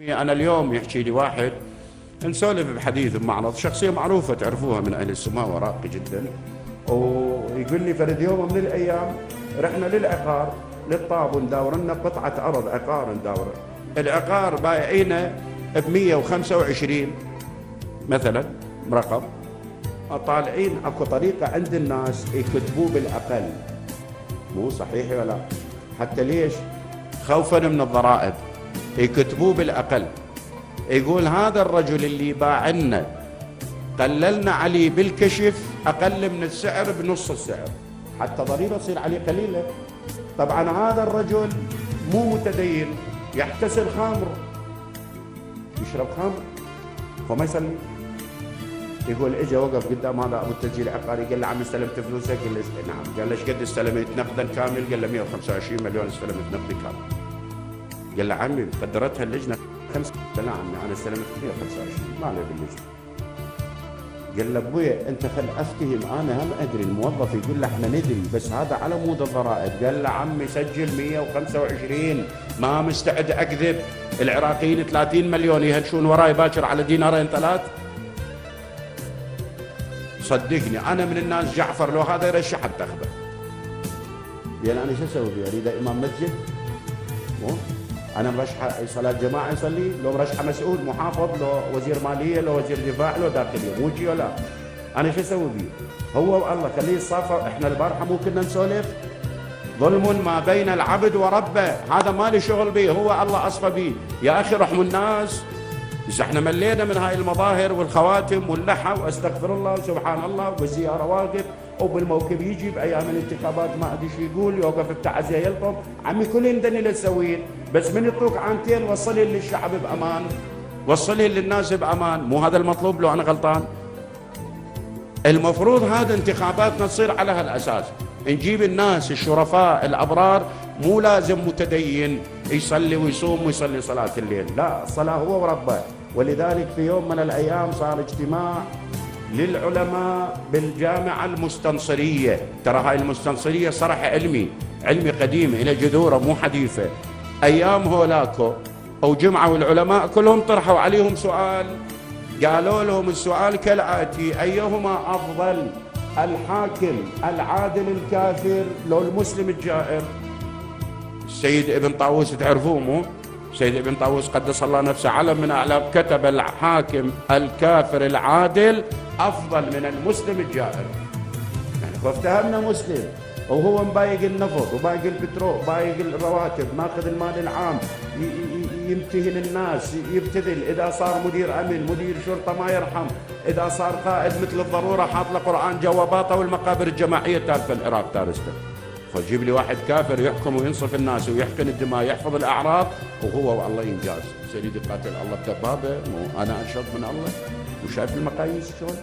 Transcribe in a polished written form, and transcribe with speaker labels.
Speaker 1: أنا اليوم يحكي لي واحد، نسولف بحديث بمعرض، شخصية معروفة تعرفوها من أهل السماء وراقي جدا، ويقول لي فرد يوم من الأيام رحنا للعقار للطاب ونداور لنا قطعة أرض عقار نداور، العقار بايعينه ب 125 مثلا رقم، طالعين اكو طريقة عند الناس يكتبوه بالأقل، مو صحيح ولا؟ حتى ليش؟ خوفا من الضرائب يكتبوه بالأقل. يقول هذا الرجل اللي باعنا قللنا عليه بالكشف أقل من السعر بنص السعر، حتى ضريبة تصير عليه قليلة. طبعا هذا الرجل مو متدين، يحتسب خمر، يشرب خمر فما يصلي. يقول اجى وقف قدام هذا ابو التسجيل العقاري، قال له عم استلمت فلوسك؟ قال له نعم. قال له ايش قد استلمت نقدا كامل؟ قال له 125 مليون استلمت نقدي كامل. قال له عمي قدرتها اللجنه 5. قال لا عمي انا استلمت 125 ما عليه باللجنه. قال له ابويا انت خل افتهم، انا هم ادري. الموظف يقول له احنا ندري بس هذا على مود الضرائب. قال له عمي سجل 125 ما مستعد اكذب. العراقيين 30 مليون يهدشون وراي باكر على دينارين ثلاث. صدقني انا من الناس جعفر لو هذا يرشح بتاخذه. يعني انا شو اسوي فيه؟ اريد امام مسجد؟ مو انا مرشحه صلاه جماعه يصلي؟ لو مرشحه مسؤول محافظ، لو وزير ماليه، لو وزير دفاع، لو داخليه، مو شي ولا؟ انا شو اسوي فيه؟ هو والله خليه يتصافى. احنا البارحه مو كنا نسولف ظلم ما بين العبد وربه، هذا ما له شغل به، هو الله اصفى به. يا اخي رحموا الناس. بس احنا ملينا من هاي المظاهر والخواتم واللحى واستغفر الله وسبحان الله والزياره واقف، وبالموكب يجي بايام الانتخابات ما ادري شو يقول، يوقف التعزيه يلطم. عمي كلهم دني للسوين، بس من يعطوك عانتين وصلي للشعب بامان، وصلي للناس بامان. مو هذا المطلوب؟ لو انا غلطان المفروض هذا انتخاباتنا تصير على هالاساس، نجيب الناس الشرفاء الابرار، مو لازم متدين يصلي ويصوم ويصلي صلاه الليل، لا الصلاه هو وربه. ولذلك في يوم من الايام صار اجتماع للعلماء بالجامعه المستنصريه. ترى هاي المستنصريه صرح علمي قديم الى جذوره مو حديثه. ايام هولاكو او جمعه العلماء كلهم طرحوا عليهم سؤال، قالوا لهم السؤال كالآتي: أيهما أفضل، الحاكم العادل الكافر لو المسلم الجائر؟ السيد ابن طاووس تعرفوه مو؟ السيد ابن طاووس قدس الله نفسه علم من أعلام، كتب الحاكم الكافر العادل أفضل من المسلم الجائر. يعني فافتهمنا مسلم وهو مبايق النفط وبايق البترول بايق الرواتب، ماخذ المال العام، يمتهن الناس، يبتذل. اذا صار مدير امن مدير شرطه ما يرحم، اذا صار قائد مثل الضروره حاط له قران جواباته والمقابر الجماعيه تالفه العراق تارسته. فجيب لي واحد كافر يحكم وينصف الناس ويحقن الدماء يحفظ الاعراض، وهو والله ينجاز. سيدي قاتل الله بدبابه، انا انشط من الله وشايف المقاييس شلون؟